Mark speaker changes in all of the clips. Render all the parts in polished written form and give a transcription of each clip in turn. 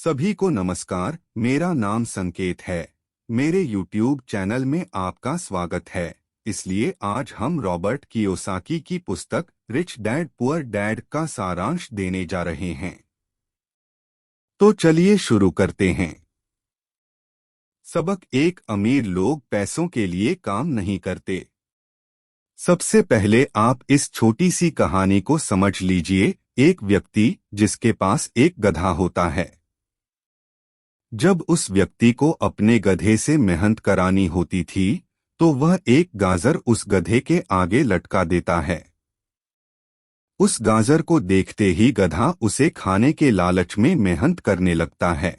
Speaker 1: सभी को नमस्कार। मेरा नाम संकेत है। मेरे YouTube चैनल में आपका स्वागत है। इसलिए आज हम रॉबर्ट कियोसाकी की पुस्तक रिच डैड पुअर डैड का सारांश देने जा रहे हैं। तो चलिए शुरू करते हैं। सबक एक, अमीर लोग पैसों के लिए काम नहीं करते। सबसे पहले आप इस छोटी सी कहानी को समझ लीजिए। एक व्यक्ति जिसके पास एक गधा होता है। जब उस व्यक्ति को अपने गधे से मेहनत करानी होती थी तो वह एक गाजर उस गधे के आगे लटका देता है। उस गाजर को देखते ही गधा उसे खाने के लालच में मेहनत करने लगता है।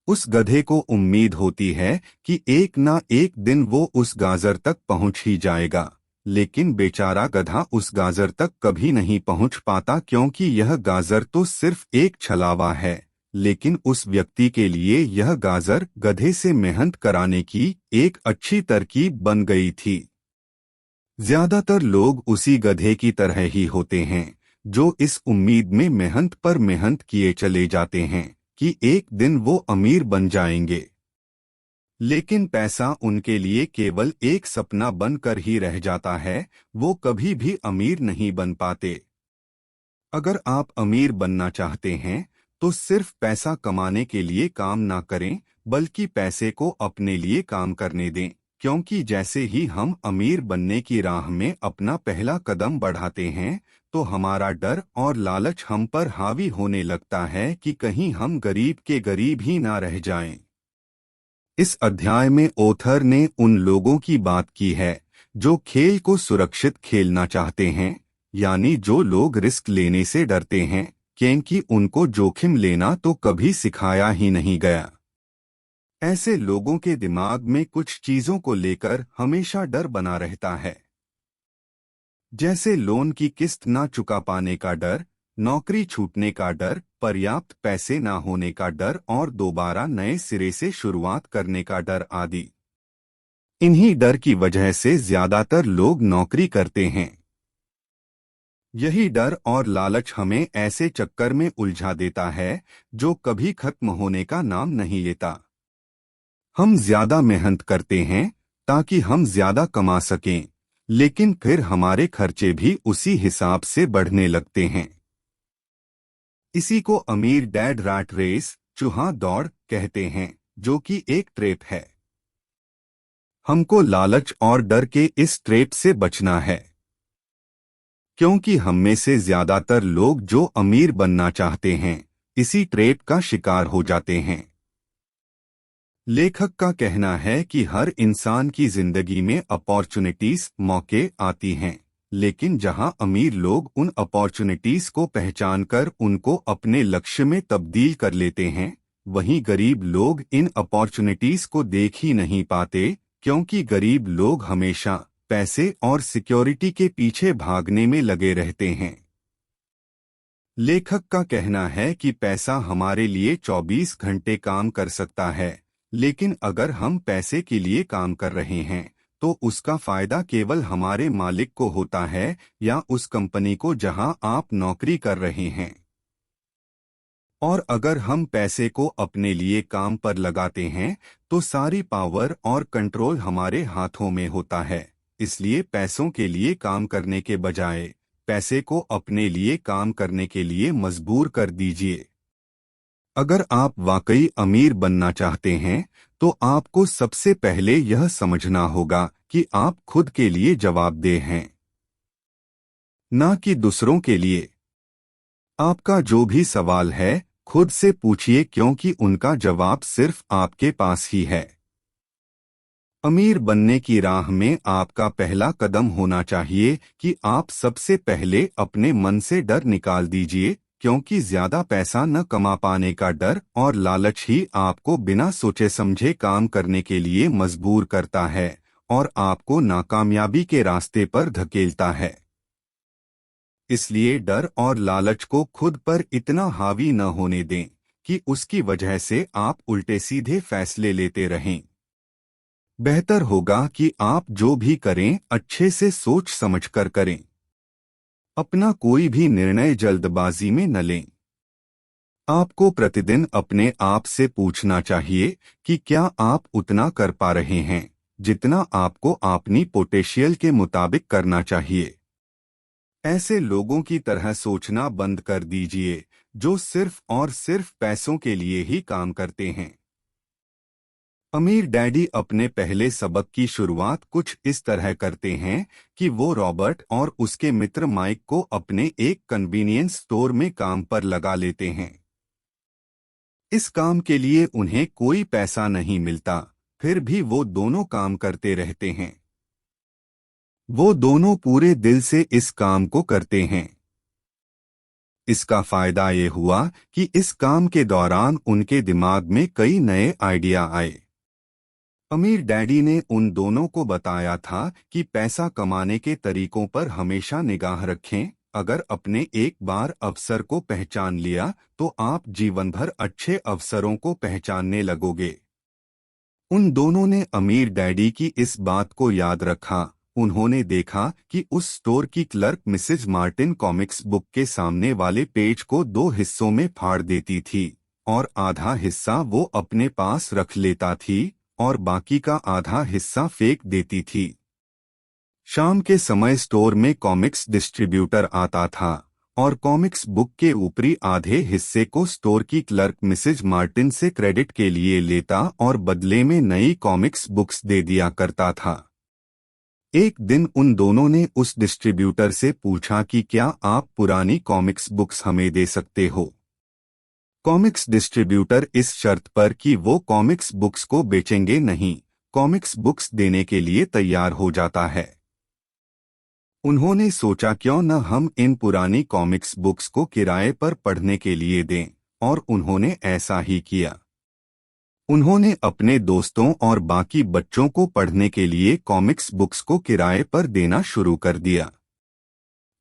Speaker 1: उस गधे को उम्मीद होती है कि एक ना एक दिन वो उस गाजर तक पहुंच ही जाएगा, लेकिन बेचारा गधा उस गाजर तक कभी नहीं पहुंच पाता क्योंकि यह गाजर तो सिर्फ एक छलावा है। लेकिन उस व्यक्ति के लिए यह गाजर गधे से मेहनत कराने की एक अच्छी तरकीब बन गई थी। ज्यादातर लोग उसी गधे की तरह ही होते हैं जो इस उम्मीद में मेहनत पर मेहनत किए चले जाते हैं कि एक दिन वो अमीर बन जाएंगे। लेकिन पैसा उनके लिए केवल एक सपना बनकर ही रह जाता है, वो कभी भी अमीर नहीं बन पाते। अगर आप अमीर बनना चाहते हैं तो सिर्फ पैसा कमाने के लिए काम ना करें, बल्कि पैसे को अपने लिए काम करने दें, क्योंकि जैसे ही हम अमीर बनने की राह में अपना पहला कदम बढ़ाते हैं तो हमारा डर और लालच हम पर हावी होने लगता है कि कहीं हम गरीब के गरीब ही ना रह जाएं। इस अध्याय में ऑथर ने उन लोगों की बात की है जो खेल को सुरक्षित खेलना चाहते हैं, यानी जो लोग रिस्क लेने से डरते हैं क्योंकि उनको जोखिम लेना तो कभी सिखाया ही नहीं गया। ऐसे लोगों के दिमाग में कुछ चीजों को लेकर हमेशा डर बना रहता है, जैसे लोन की किस्त ना चुका पाने का डर, नौकरी छूटने का डर, पर्याप्त पैसे ना होने का डर और दोबारा नए सिरे से शुरुआत करने का डर आदि। इन्हीं डर की वजह से ज्यादातर लोग नौकरी करते हैं। यही डर और लालच हमें ऐसे चक्कर में उलझा देता है जो कभी खत्म होने का नाम नहीं लेता। हम ज्यादा मेहनत करते हैं ताकि हम ज्यादा कमा सकें, लेकिन फिर हमारे खर्चे भी उसी हिसाब से बढ़ने लगते हैं। इसी को अमीर डैड रैट रेस, चूहा दौड़ कहते हैं, जो कि एक ट्रैप है। हमको लालच और डर के इस ट्रैप से बचना है, क्योंकि हम में से ज्यादातर लोग जो अमीर बनना चाहते हैं इसी ट्रैप का शिकार हो जाते हैं। लेखक का कहना है कि हर इंसान की जिंदगी में अपॉर्चुनिटीज, मौके आती हैं, लेकिन जहां अमीर लोग उन अपॉर्चुनिटीज को पहचानकर उनको अपने लक्ष्य में तब्दील कर लेते हैं, वहीं गरीब लोग इन अपॉर्चुनिटीज को देख ही नहीं पाते, क्योंकि गरीब लोग हमेशा पैसे और सिक्योरिटी के पीछे भागने में लगे रहते हैं। लेखक का कहना है कि पैसा हमारे लिए 24 घंटे काम कर सकता है, लेकिन अगर हम पैसे के लिए काम कर रहे हैं तो उसका फायदा केवल हमारे मालिक को होता है या उस कंपनी को जहां आप नौकरी कर रहे हैं। और अगर हम पैसे को अपने लिए काम पर लगाते हैं तो सारी पावर और कंट्रोल हमारे हाथों में होता है। इसलिए पैसों के लिए काम करने के बजाय पैसे को अपने लिए काम करने के लिए मजबूर कर दीजिए। अगर आप वाकई अमीर बनना चाहते हैं तो आपको सबसे पहले यह समझना होगा कि आप खुद के लिए जवाबदेह हैं, ना कि दूसरों के लिए। आपका जो भी सवाल है खुद से पूछिए, क्योंकि उनका जवाब सिर्फ आपके पास ही है। अमीर बनने की राह में आपका पहला कदम होना चाहिए कि आप सबसे पहले अपने मन से डर निकाल दीजिए, क्योंकि ज्यादा पैसा न कमा पाने का डर और लालच ही आपको बिना सोचे समझे काम करने के लिए मजबूर करता है और आपको नाकामयाबी के रास्ते पर धकेलता है। इसलिए डर और लालच को खुद पर इतना हावी न होने दें कि उसकी वजह से आप उल्टे सीधे फैसले लेते रहें। बेहतर होगा कि आप जो भी करें अच्छे से सोच समझकर करें। अपना कोई भी निर्णय जल्दबाजी में न लें। आपको प्रतिदिन अपने आप से पूछना चाहिए कि क्या आप उतना कर पा रहे हैं जितना आपको अपनी पोटेंशियल के मुताबिक करना चाहिए। ऐसे लोगों की तरह सोचना बंद कर दीजिए जो सिर्फ और सिर्फ पैसों के लिए ही काम करते हैं। अमीर डैडी अपने पहले सबक की शुरुआत कुछ इस तरह करते हैं कि वो रॉबर्ट और उसके मित्र माइक को अपने एक कन्वीनियंस स्टोर में काम पर लगा लेते हैं। इस काम के लिए उन्हें कोई पैसा नहीं मिलता, फिर भी वो दोनों काम करते रहते हैं। वो दोनों पूरे दिल से इस काम को करते हैं। इसका फायदा ये हुआ कि इस काम के दौरान उनके दिमाग में कई नए आइडिया आए। अमीर डैडी ने उन दोनों को बताया था कि पैसा कमाने के तरीकों पर हमेशा निगाह रखें। अगर अपने एक बार अवसर को पहचान लिया तो आप जीवन भर अच्छे अवसरों को पहचानने लगोगे। उन दोनों ने अमीर डैडी की इस बात को याद रखा। उन्होंने देखा कि उस स्टोर की clerk Mrs Martin comics book के सामने वाले पेज को 2 हिस्सों में फाड़ देती थी और आधा हिस्सा वो अपने पास रख लेता थी और बाकी का आधा हिस्सा फेंक देती थी। शाम के समय स्टोर में कॉमिक्स डिस्ट्रीब्यूटर आता था और कॉमिक्स बुक के ऊपरी आधे हिस्से को स्टोर की क्लर्क मिसेज मार्टिन से क्रेडिट के लिए लेता और बदले में नई कॉमिक्स बुक्स दे दिया करता था। एक दिन उन दोनों ने उस डिस्ट्रीब्यूटर से पूछा कि क्या आप पुरानी कॉमिक्स बुक्स हमें दे सकते हो। कॉमिक्स डिस्ट्रीब्यूटर इस शर्त पर कि वो कॉमिक्स बुक्स को बेचेंगे नहीं, कॉमिक्स बुक्स देने के लिए तैयार हो जाता है। उन्होंने सोचा क्यों न हम इन पुरानी कॉमिक्स बुक्स को किराए पर पढ़ने के लिए दें, और उन्होंने ऐसा ही किया। उन्होंने अपने दोस्तों और बाकी बच्चों को पढ़ने के लिए कॉमिक्स बुक्स को किराए पर देना शुरू कर दिया।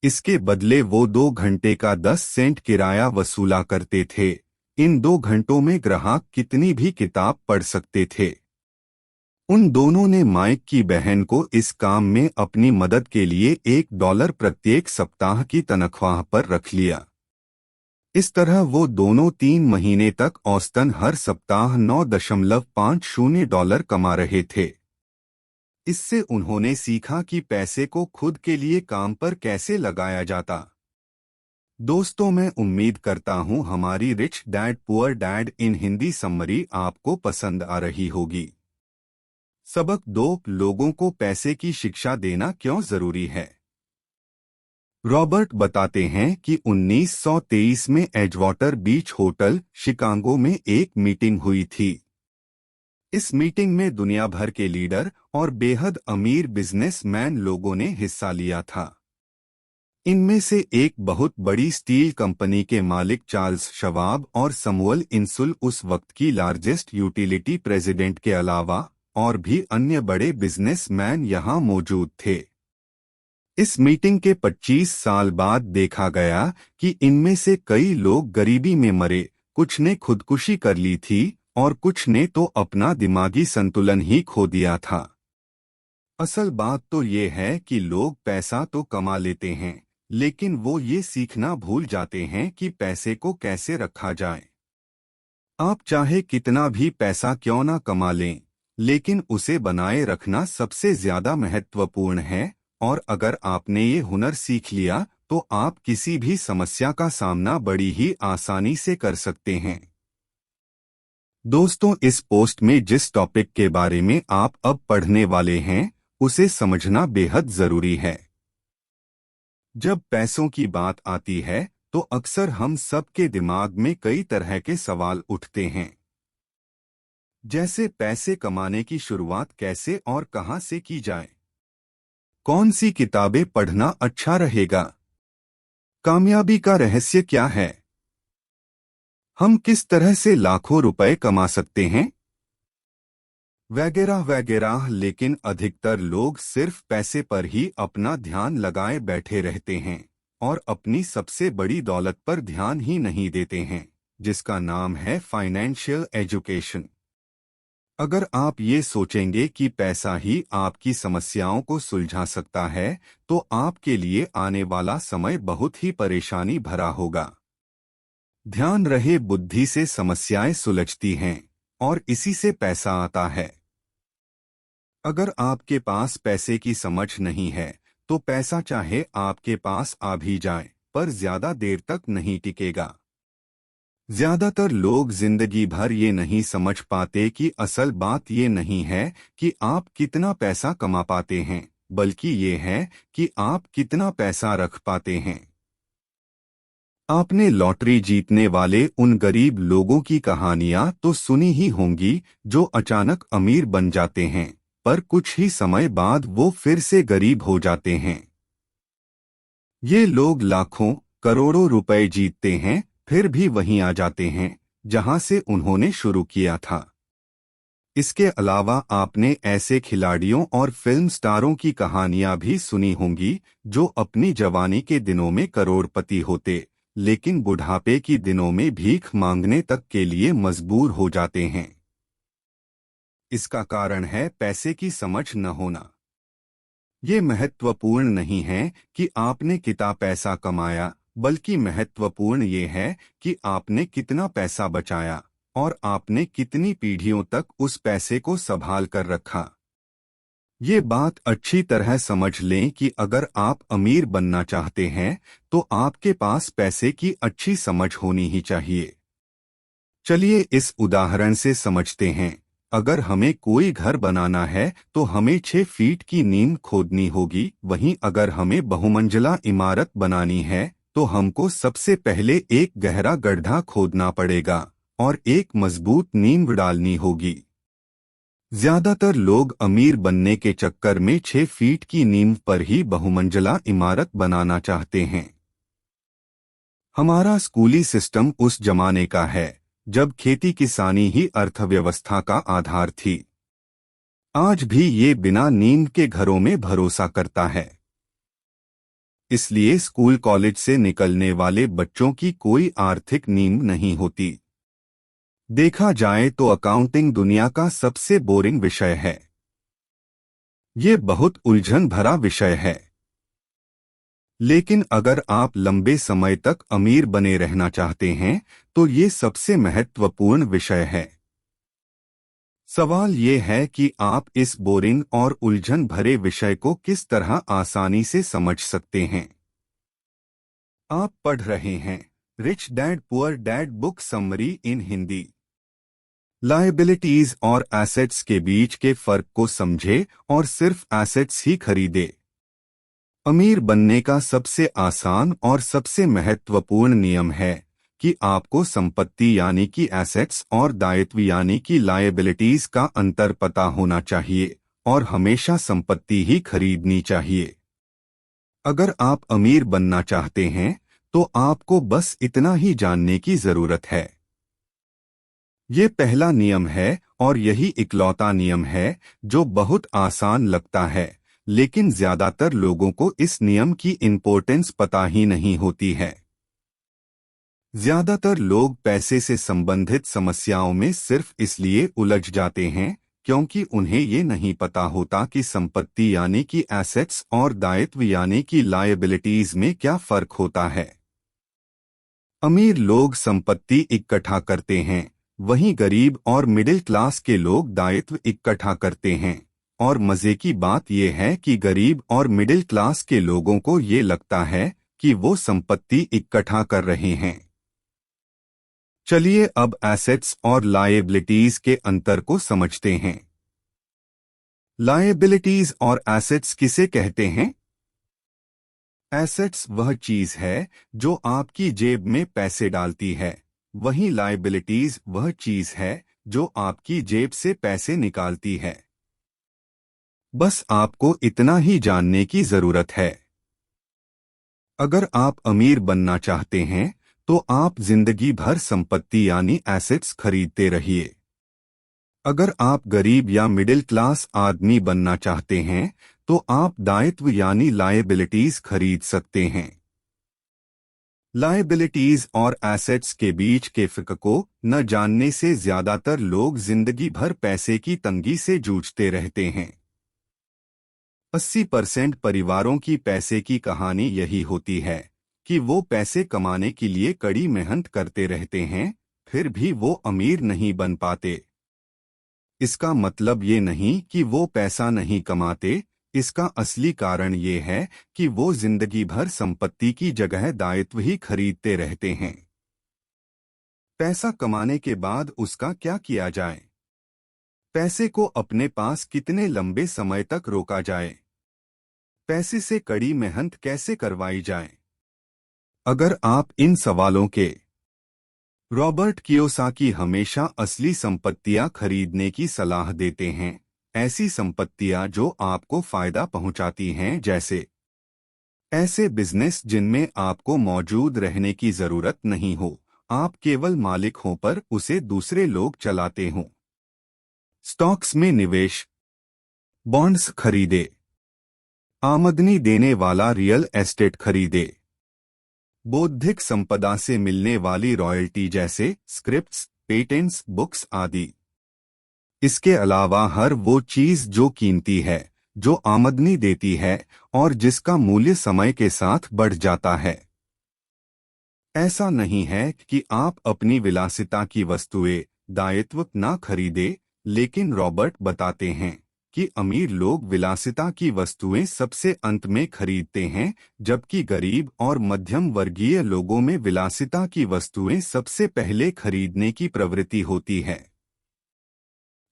Speaker 1: इसके बदले वो 2 घंटे का 10 सेंट किराया वसूला करते थे। इन 2 घंटों में ग्राहक कितनी भी किताब पढ़ सकते थे। उन दोनों ने माइक की बहन को इस काम में अपनी मदद के लिए $1 प्रत्येक सप्ताह की तनख्वाह पर रख लिया। इस तरह वो दोनों 3 महीने तक औसतन हर सप्ताह $9.50 कमा रहे थे। इससे उन्होंने सीखा कि पैसे को खुद के लिए काम पर कैसे लगाया जाता। दोस्तों, मैं उम्मीद करता हूँ हमारी रिच डैड पुअर डैड इन हिंदी समरी आपको पसंद आ रही होगी। सबक 2, लोगों को पैसे की शिक्षा देना क्यों जरूरी है। रॉबर्ट बताते हैं कि 1923 में एजवाटर बीच होटल शिकागो में एक मीटिंग हुई थी। इस मीटिंग में दुनिया भर के लीडर और बेहद अमीर बिजनेसमैन लोगों ने हिस्सा लिया था। इनमें से एक बहुत बड़ी स्टील कंपनी के मालिक चार्ल्स शवाब और समुअल इंसुल उस वक्त की लार्जेस्ट यूटिलिटी प्रेसिडेंट के अलावा और भी अन्य बड़े बिजनेसमैन यहां मौजूद थे। इस मीटिंग के 25 साल बाद देखा गया कि इनमें से कई लोग गरीबी में मरे, कुछ ने खुदकुशी कर ली थी और कुछ ने तो अपना दिमागी संतुलन ही खो दिया था। असल बात तो ये है कि लोग पैसा तो कमा लेते हैं, लेकिन वो ये सीखना भूल जाते हैं कि पैसे को कैसे रखा जाए। आप चाहे कितना भी पैसा क्यों ना कमा लें, लेकिन उसे बनाए रखना सबसे ज्यादा महत्वपूर्ण है, और अगर आपने ये हुनर सीख लिया तो आप किसी भी समस्या का सामना बड़ी ही आसानी से कर सकते हैं। दोस्तों, इस पोस्ट में जिस टॉपिक के बारे में आप अब पढ़ने वाले हैं उसे समझना बेहद जरूरी है। जब पैसों की बात आती है तो अक्सर हम सबके दिमाग में कई तरह के सवाल उठते हैं, जैसे पैसे कमाने की शुरुआत कैसे और कहां से की जाए, कौन सी किताबें पढ़ना अच्छा रहेगा, कामयाबी का रहस्य क्या है, हम किस तरह से लाखों रुपए कमा सकते हैं, वगैरह वगैरह। लेकिन अधिकतर लोग सिर्फ पैसे पर ही अपना ध्यान लगाए बैठे रहते हैं और अपनी सबसे बड़ी दौलत पर ध्यान ही नहीं देते हैं, जिसका नाम है फाइनेंशियल एजुकेशन। अगर आप ये सोचेंगे कि पैसा ही आपकी समस्याओं को सुलझा सकता है तो आपके लिए आने वाला समय बहुत ही परेशानी भरा होगा। ध्यान रहे, बुद्धि से समस्याएं सुलझती हैं और इसी से पैसा आता है। अगर आपके पास पैसे की समझ नहीं है तो पैसा चाहे आपके पास आ भी जाए पर ज्यादा देर तक नहीं टिकेगा। ज्यादातर लोग जिंदगी भर ये नहीं समझ पाते कि असल बात ये नहीं है कि आप कितना पैसा कमा पाते हैं, बल्कि ये है कि आप कितना पैसा रख पाते हैं। आपने लॉटरी जीतने वाले उन गरीब लोगों की कहानियां तो सुनी ही होंगी जो अचानक अमीर बन जाते हैं पर कुछ ही समय बाद वो फिर से गरीब हो जाते हैं। ये लोग लाखों करोड़ों रुपए जीतते हैं फिर भी वहीं आ जाते हैं जहां से उन्होंने शुरू किया था। इसके अलावा आपने ऐसे खिलाड़ियों और फिल्म स्टारों की कहानियां भी सुनी होंगी जो अपनी जवानी के दिनों में करोड़पति होते लेकिन बुढ़ापे की दिनों में भीख मांगने तक के लिए मजबूर हो जाते हैं। इसका कारण है पैसे की समझ न होना। ये महत्वपूर्ण नहीं है कि आपने कितना पैसा कमाया, बल्कि महत्वपूर्ण ये है कि आपने कितना पैसा बचाया और आपने कितनी पीढ़ियों तक उस पैसे को संभाल कर रखा। ये बात अच्छी तरह समझ लें कि अगर आप अमीर बनना चाहते हैं तो आपके पास पैसे की अच्छी समझ होनी ही चाहिए। चलिए इस उदाहरण से समझते हैं। अगर हमें कोई घर बनाना है तो हमें 6 फीट की नींव खोदनी होगी, वहीं अगर हमें बहुमंजिला इमारत बनानी है तो हमको सबसे पहले एक गहरा गड्ढा खोदना पड़ेगा और एक मजबूत नींव डालनी होगी। ज्यादातर लोग अमीर बनने के चक्कर में 6 फीट की नींव पर ही बहुमंजिला इमारत बनाना चाहते हैं। हमारा स्कूली सिस्टम उस जमाने का है जब खेती किसानी ही अर्थव्यवस्था का आधार थी। आज भी ये बिना नींव के घरों में भरोसा करता है। इसलिए स्कूल कॉलेज से निकलने वाले बच्चों की कोई आर्थिक नींव नहीं होती। देखा जाए तो अकाउंटिंग दुनिया का सबसे बोरिंग विषय है। ये बहुत उलझन भरा विषय है, लेकिन अगर आप लंबे समय तक अमीर बने रहना चाहते हैं तो ये सबसे महत्वपूर्ण विषय है। सवाल ये है कि आप इस बोरिंग और उलझन भरे विषय को किस तरह आसानी से समझ सकते हैं। आप पढ़ रहे हैं rich dad poor dad book summary इन हिंदी। लायबिलिटीज और एसेट्स के बीच के फर्क को समझे और सिर्फ एसेट्स ही खरीदे। अमीर बनने का सबसे आसान और सबसे महत्वपूर्ण नियम है कि आपको संपत्ति यानी कि एसेट्स और दायित्व यानी कि लायबिलिटीज का अंतर पता होना चाहिए और हमेशा संपत्ति ही खरीदनी चाहिए। अगर आप अमीर बनना चाहते हैं तो आपको बस इतना ही जानने की जरूरत है। ये पहला नियम है और यही इकलौता नियम है जो बहुत आसान लगता है, लेकिन ज्यादातर लोगों को इस नियम की इम्पोर्टेंस पता ही नहीं होती है। ज्यादातर लोग पैसे से संबंधित समस्याओं में सिर्फ इसलिए उलझ जाते हैं क्योंकि उन्हें ये नहीं पता होता कि संपत्ति यानी कि एसेट्स और दायित्व यानी कि लायबिलिटीज में क्या फर्क होता है। अमीर लोग संपत्ति इकट्ठा करते हैं, वहीं गरीब और मिडिल क्लास के लोग दायित्व इकट्ठा करते हैं। और मजे की बात यह है कि गरीब और मिडिल क्लास के लोगों को ये लगता है कि वो संपत्ति इकट्ठा कर रहे हैं। चलिए अब एसेट्स और लायबिलिटीज के अंतर को समझते हैं। लायबिलिटीज और एसेट्स किसे कहते हैं? एसेट्स वह चीज है जो आपकी जेब में पैसे डालती है, वहीं लायबिलिटीज वह चीज है जो आपकी जेब से पैसे निकालती है। बस आपको इतना ही जानने की जरूरत है। अगर आप अमीर बनना चाहते हैं तो आप जिंदगी भर संपत्ति यानी एसेट्स खरीदते रहिए। अगर आप गरीब या मिडिल क्लास आदमी बनना चाहते हैं तो आप दायित्व यानी लायबिलिटीज खरीद सकते हैं। लायबिलिटीज और एसेट्स के बीच के फर्क को न जानने से ज्यादातर लोग जिंदगी भर पैसे की तंगी से जूझते रहते हैं। 80% परिवारों की पैसे की कहानी यही होती है कि वो पैसे कमाने के लिए कड़ी मेहनत करते रहते हैं, फिर भी वो अमीर नहीं बन पाते। इसका मतलब ये नहीं कि वो पैसा नहीं कमाते, इसका असली कारण ये है कि वो जिंदगी भर संपत्ति की जगह दायित्व ही खरीदते रहते हैं। पैसा कमाने के बाद उसका क्या किया जाए? पैसे को अपने पास कितने लंबे समय तक रोका जाए? पैसे से कड़ी मेहनत कैसे करवाई जाए? अगर आप इन सवालों के रॉबर्ट कियोसाकी हमेशा असली संपत्तियां खरीदने की सलाह देते हैं, ऐसी संपत्तियां जो आपको फायदा पहुंचाती हैं, जैसे ऐसे बिजनेस जिनमें आपको मौजूद रहने की जरूरत नहीं हो, आप केवल मालिक हों पर उसे दूसरे लोग चलाते हों। स्टॉक्स में निवेश, बॉन्ड्स खरीदे, आमदनी देने वाला रियल एस्टेट खरीदे, बौद्धिक संपदा से मिलने वाली रॉयल्टी जैसे स्क्रिप्ट्स, पेटेंट्स, बुक्स आदि। इसके अलावा हर वो चीज जो कीमती है, जो आमदनी देती है और जिसका मूल्य समय के साथ बढ़ जाता है। ऐसा नहीं है कि आप अपनी विलासिता की वस्तुएं, दायित्व ना खरीदे, लेकिन रॉबर्ट बताते हैं कि अमीर लोग विलासिता की वस्तुएं सबसे अंत में खरीदते हैं, जबकि गरीब और मध्यम वर्गीय लोगों में विलासिता की वस्तुएं सबसे पहले खरीदने की प्रवृत्ति होती है।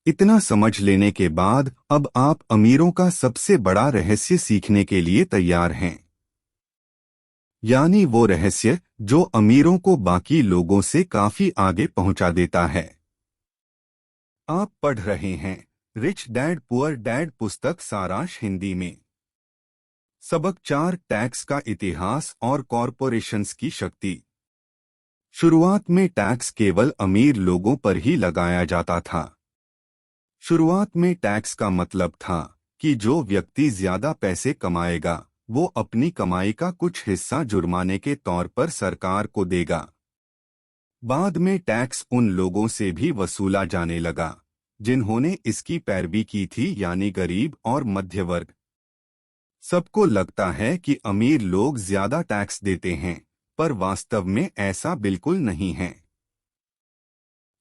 Speaker 1: इतना समझ लेने के बाद अब आप अमीरों का सबसे बड़ा रहस्य सीखने के लिए तैयार हैं। यानी वो रहस्य जो अमीरों को बाकी लोगों से काफी आगे पहुंचा देता है। आप पढ़ रहे हैं रिच डैड पुअर डैड पुस्तक सारांश हिंदी में। सबक 4, टैक्स का इतिहास और कॉरपोरेशंस की शक्ति। शुरुआत में टैक्स केवल अमीर लोगों पर ही लगाया जाता था। शुरुआत में टैक्स का मतलब था कि जो व्यक्ति ज्यादा पैसे कमाएगा वो अपनी कमाई का कुछ हिस्सा जुर्माने के तौर पर सरकार को देगा। बाद में टैक्स उन लोगों से भी वसूला जाने लगा जिन्होंने इसकी पैरवी की थी, यानी गरीब और मध्य वर्ग। सबको लगता है कि अमीर लोग ज्यादा टैक्स देते हैं, पर वास्तव में ऐसा बिल्कुल नहीं है।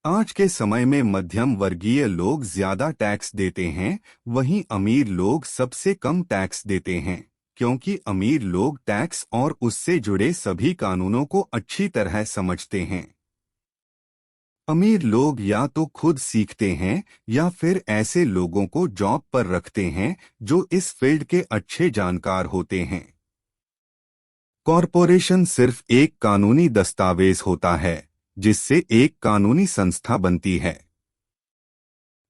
Speaker 1: आज के समय में मध्यम वर्गीय लोग ज्यादा टैक्स देते हैं, वहीं अमीर लोग सबसे कम टैक्स देते हैं, क्योंकि अमीर लोग टैक्स और उससे जुड़े सभी कानूनों को अच्छी तरह समझते हैं। अमीर लोग या तो खुद सीखते हैं या फिर ऐसे लोगों को जॉब पर रखते हैं जो इस फील्ड के अच्छे जानकार होते हैं। कॉरपोरेशन सिर्फ एक कानूनी दस्तावेज होता है जिससे एक कानूनी संस्था बनती है।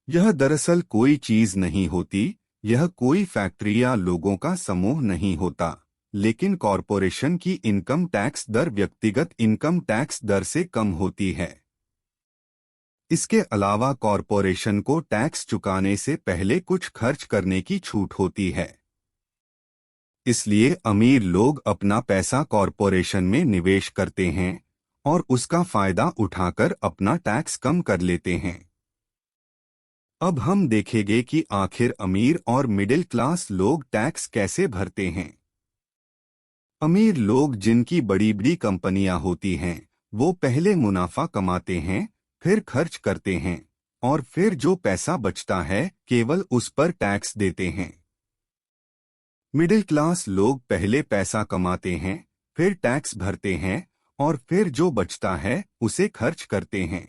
Speaker 1: यह दरअसल कोई चीज नहीं होती, यह कोई फैक्ट्री या लोगों का समूह नहीं होता, लेकिन कॉरपोरेशन की इनकम टैक्स दर व्यक्तिगत इनकम टैक्स दर से कम होती है। इसके अलावा कॉरपोरेशन को टैक्स चुकाने से पहले कुछ खर्च करने की छूट होती है। इसलिए अमीर लोग अपना पैसा कॉरपोरेशन में निवेश करते हैं और उसका फायदा उठाकर अपना टैक्स कम कर लेते हैं। अब हम देखेंगे कि आखिर अमीर और मिडिल क्लास लोग टैक्स कैसे भरते हैं। अमीर लोग जिनकी बड़ी बड़ी कंपनियां होती हैं, वो पहले मुनाफा कमाते हैं, फिर खर्च करते हैं और फिर जो पैसा बचता है केवल उस पर टैक्स देते हैं। मिडिल क्लास लोग पहले पैसा कमाते हैं, फिर टैक्स भरते हैं और फिर जो बचता है उसे खर्च करते हैं।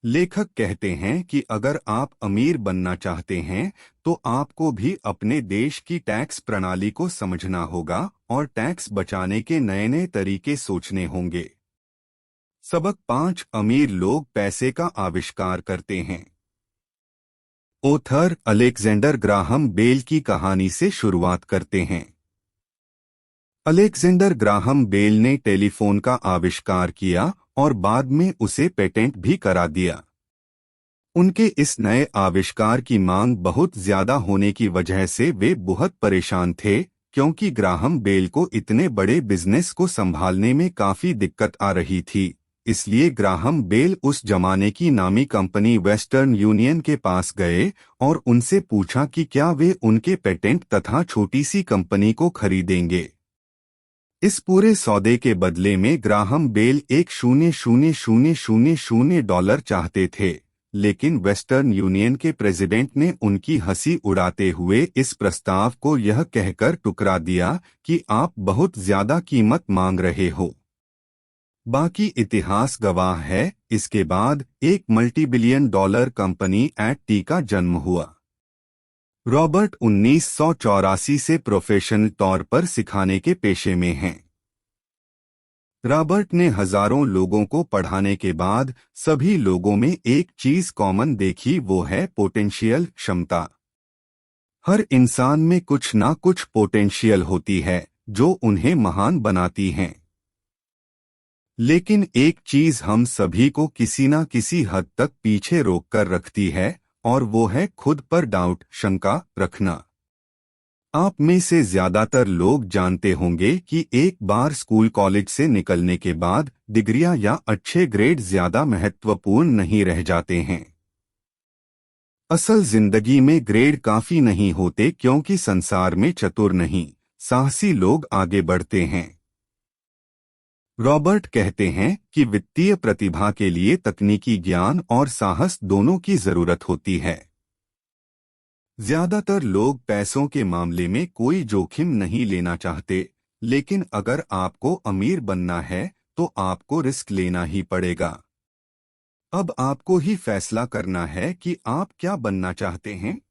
Speaker 1: लेखक कहते हैं कि अगर आप अमीर बनना चाहते हैं तो आपको भी अपने देश की टैक्स प्रणाली को समझना होगा और टैक्स बचाने के नए नए तरीके सोचने होंगे। सबक 5, अमीर लोग पैसे का आविष्कार करते हैं। ऑथर अलेक्जेंडर ग्राहम बेल की कहानी से शुरुआत करते हैं। अलेक्जेंडर ग्राहम बेल ने टेलीफोन का आविष्कार किया और बाद में उसे पेटेंट भी करा दिया। उनके इस नए आविष्कार की मांग बहुत ज्यादा होने की वजह से वे बहुत परेशान थे, क्योंकि ग्राहम बेल को इतने बड़े बिजनेस को संभालने में काफी दिक्कत आ रही थी। इसलिए ग्राहम बेल उस जमाने की नामी कंपनी वेस्टर्न यूनियन के पास गए और उनसे पूछा कि क्या वे उनके पेटेंट तथा छोटी सी कंपनी को खरीदेंगे। इस पूरे सौदे के बदले में ग्राहम बेल $1,000,000 चाहते थे, लेकिन वेस्टर्न यूनियन के प्रेसिडेंट ने उनकी हंसी उड़ाते हुए इस प्रस्ताव को यह कहकर टुकरा दिया कि आप बहुत ज्यादा कीमत मांग रहे हो। बाकी इतिहास गवाह है। इसके बाद एक मल्टीबिलियन डॉलर कंपनी एट टी का जन्म हुआ। रॉबर्ट 1984 से प्रोफेशनल तौर पर सिखाने के पेशे में हैं। रॉबर्ट ने हजारों लोगों को पढ़ाने के बाद सभी लोगों में एक चीज कॉमन देखी, वो है पोटेंशियल, क्षमता। हर इंसान में कुछ ना कुछ पोटेंशियल होती है जो उन्हें महान बनाती हैं। लेकिन एक चीज हम सभी को किसी न किसी हद तक पीछे रोक कर रखती है, और वो है खुद पर डाउट, शंका रखना। आप में से ज्यादातर लोग जानते होंगे कि एक बार स्कूल कॉलेज से निकलने के बाद डिग्रियां या अच्छे ग्रेड ज्यादा महत्वपूर्ण नहीं रह जाते हैं। असल जिंदगी में ग्रेड काफी नहीं होते, क्योंकि संसार में चतुर नहीं, साहसी लोग आगे बढ़ते हैं। रॉबर्ट कहते हैं कि वित्तीय प्रतिभा के लिए तकनीकी ज्ञान और साहस दोनों की जरूरत होती है। ज्यादातर लोग पैसों के मामले में कोई जोखिम नहीं लेना चाहते, लेकिन अगर आपको अमीर बनना है तो आपको रिस्क लेना ही पड़ेगा। अब आपको ही फैसला करना है कि आप क्या बनना चाहते हैं।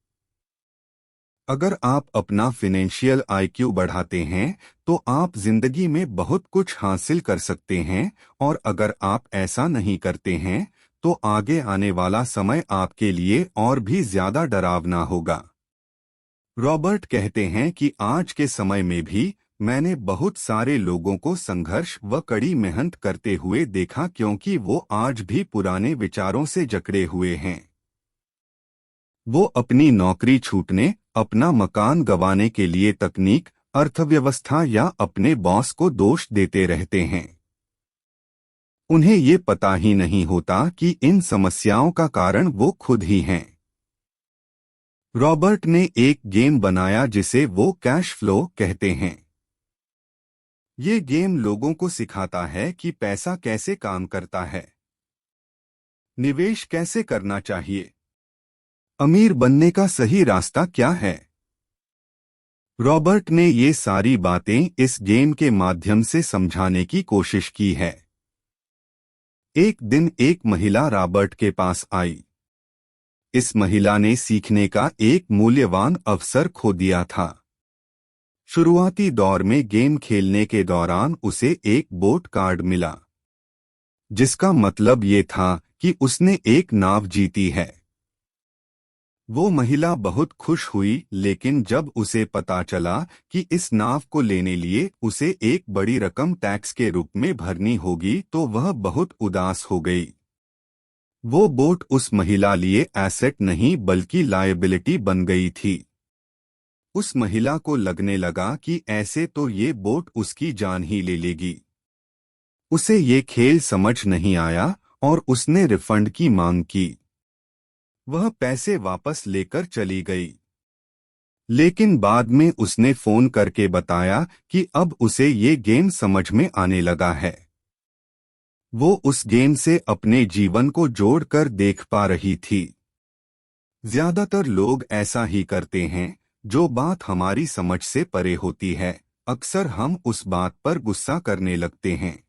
Speaker 1: अगर आप अपना फाइनेंशियल आईक्यू बढ़ाते हैं तो आप जिंदगी में बहुत कुछ हासिल कर सकते हैं, और अगर आप ऐसा नहीं करते हैं तो आगे आने वाला समय आपके लिए और भी ज्यादा डरावना होगा। रॉबर्ट कहते हैं कि आज के समय में भी मैंने बहुत सारे लोगों को संघर्ष व कड़ी मेहनत करते हुए देखा, क्योंकि वो आज भी पुराने विचारों से जकड़े हुए हैं। वो अपनी नौकरी छूटने, अपना मकान गंवाने के लिए तकनीक, अर्थव्यवस्था या अपने बॉस को दोष देते रहते हैं। उन्हें ये पता ही नहीं होता कि इन समस्याओं का कारण वो खुद ही हैं। रॉबर्ट ने एक गेम बनाया जिसे वो कैश फ्लो कहते हैं। ये गेम लोगों को सिखाता है कि पैसा कैसे काम करता है, निवेश कैसे करना चाहिए, अमीर बनने का सही रास्ता क्या है। रॉबर्ट ने ये सारी बातें इस गेम के माध्यम से समझाने की कोशिश की है। एक दिन एक महिला रॉबर्ट के पास आई। इस महिला ने सीखने का एक मूल्यवान अवसर खो दिया था। शुरुआती दौर में गेम खेलने के दौरान उसे एक बोट कार्ड मिला, जिसका मतलब ये था कि उसने एक नाव जीती है। वो महिला बहुत खुश हुई, लेकिन जब उसे पता चला कि इस नाव को लेने लिए उसे एक बड़ी रकम टैक्स के रूप में भरनी होगी तो वह बहुत उदास हो गई। वो बोट उस महिला लिए एसेट नहीं बल्कि लायबिलिटी बन गई थी। उस महिला को लगने लगा कि ऐसे तो ये बोट उसकी जान ही ले लेगी। उसे ये खेल समझ नहीं आया और उसने रिफंड की मांग की। वह पैसे वापस लेकर चली गई, लेकिन बाद में उसने फोन करके बताया कि अब उसे ये गेम समझ में आने लगा है। वो उस गेम से अपने जीवन को जोड़कर देख पा रही थी। ज्यादातर लोग ऐसा ही करते हैं। जो बात हमारी समझ से परे होती है, अक्सर हम उस बात पर गुस्सा करने लगते हैं।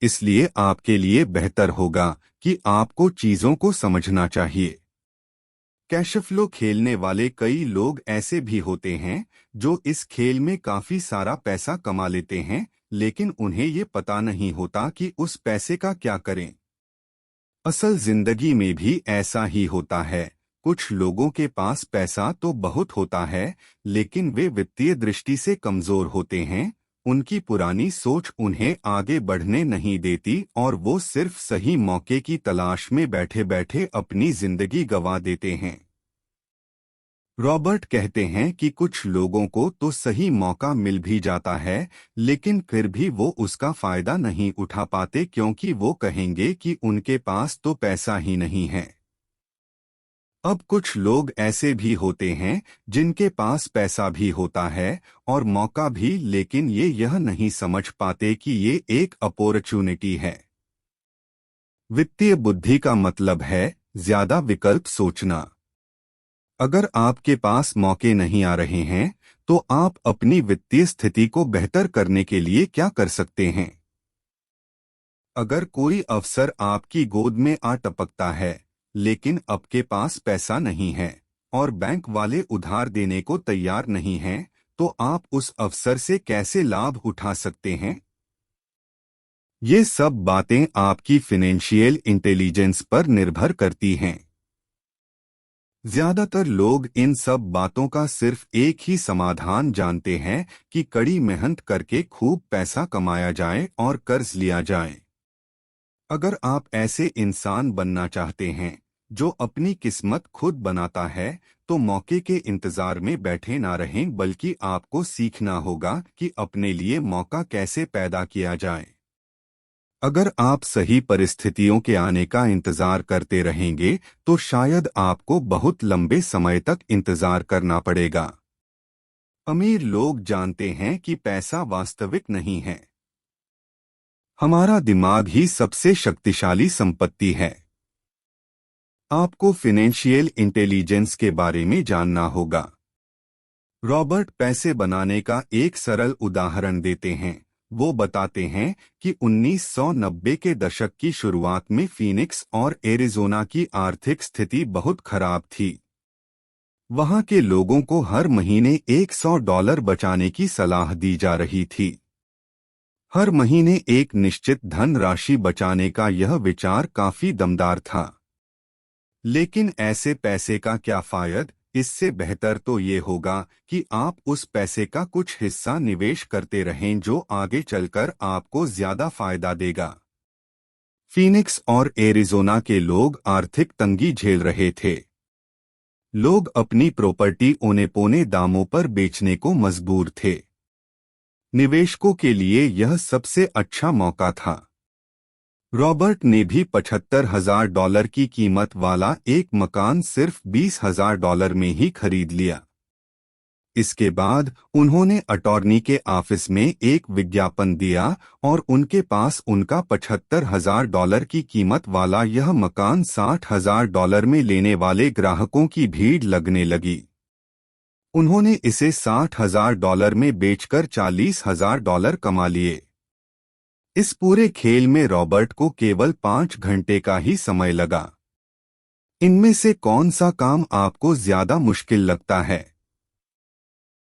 Speaker 1: इसलिए आपके लिए बेहतर होगा कि आपको चीजों को समझना चाहिए। कैशफ्लो खेलने वाले कई लोग ऐसे भी होते हैं जो इस खेल में काफी सारा पैसा कमा लेते हैं, लेकिन उन्हें ये पता नहीं होता कि उस पैसे का क्या करें। असल जिंदगी में भी ऐसा ही होता है। कुछ लोगों के पास पैसा तो बहुत होता है, लेकिन वे वित्तीय दृष्टि से कमजोर होते हैं। उनकी पुरानी सोच उन्हें आगे बढ़ने नहीं देती और वो सिर्फ सही मौके की तलाश में बैठे बैठे अपनी जिंदगी गंवा देते हैं। रॉबर्ट कहते हैं कि कुछ लोगों को तो सही मौका मिल भी जाता है, लेकिन फिर भी वो उसका फायदा नहीं उठा पाते, क्योंकि वो कहेंगे कि उनके पास तो पैसा ही नहीं है। अब कुछ लोग ऐसे भी होते हैं जिनके पास पैसा भी होता है और मौका भी, लेकिन ये यह नहीं समझ पाते कि ये एक अपॉर्चुनिटी है। वित्तीय बुद्धि का मतलब है ज्यादा विकल्प सोचना। अगर आपके पास मौके नहीं आ रहे हैं तो आप अपनी वित्तीय स्थिति को बेहतर करने के लिए क्या कर सकते हैं? अगर कोई अवसर आपकी गोद में आ टपकता है लेकिन आपके पास पैसा नहीं है और बैंक वाले उधार देने को तैयार नहीं हैं, तो आप उस अवसर से कैसे लाभ उठा सकते हैं? ये सब बातें आपकी फाइनेंशियल इंटेलिजेंस पर निर्भर करती हैं। ज्यादातर लोग इन सब बातों का सिर्फ एक ही समाधान जानते हैं कि कड़ी मेहनत करके खूब पैसा कमाया जाए और कर्ज लिया जाए। अगर आप ऐसे इंसान बनना चाहते हैं जो अपनी किस्मत खुद बनाता है, तो मौके के इंतजार में बैठे ना रहें, बल्कि आपको सीखना होगा कि अपने लिए मौका कैसे पैदा किया जाए। अगर आप सही परिस्थितियों के आने का इंतजार करते रहेंगे तो शायद आपको बहुत लंबे समय तक इंतजार करना पड़ेगा। अमीर लोग जानते हैं कि पैसा वास्तविक नहीं है। हमारा दिमाग ही सबसे शक्तिशाली संपत्ति है। आपको फाइनेंशियल इंटेलिजेंस के बारे में जानना होगा। रॉबर्ट पैसे बनाने का एक सरल उदाहरण देते हैं। वो बताते हैं कि 1990 के दशक की शुरुआत में फीनिक्स और एरिज़ोना की आर्थिक स्थिति बहुत खराब थी। वहां के लोगों को हर महीने $100 बचाने की सलाह दी जा रही थी। हर महीने एक निश्चित धन राशि बचाने का यह विचार काफी दमदार था। लेकिन ऐसे पैसे का क्या फायदा? इससे बेहतर तो ये होगा कि आप उस पैसे का कुछ हिस्सा निवेश करते रहें जो आगे चलकर आपको ज्यादा फायदा देगा। फीनिक्स और एरिज़ोना के लोग आर्थिक तंगी झेल रहे थे। लोग अपनी प्रॉपर्टी औने पौने दामों पर बेचने को मजबूर थे। निवेशकों के लिए यह सबसे अच्छा मौका था। रॉबर्ट ने भी $75,000 की कीमत वाला एक मकान सिर्फ $20,000 में ही खरीद लिया। इसके बाद उन्होंने अटॉर्नी के ऑफिस में एक विज्ञापन दिया और उनके पास उनका $75,000 की कीमत वाला यह मकान $60,000 में लेने वाले ग्राहकों की भीड़ लगने लगी। उन्होंने इसे $60,000 में बेचकर $40,000 कमा लिए। इस पूरे खेल में रॉबर्ट को केवल 5 घंटे का ही समय लगा। इनमें से कौन सा काम आपको ज्यादा मुश्किल लगता है?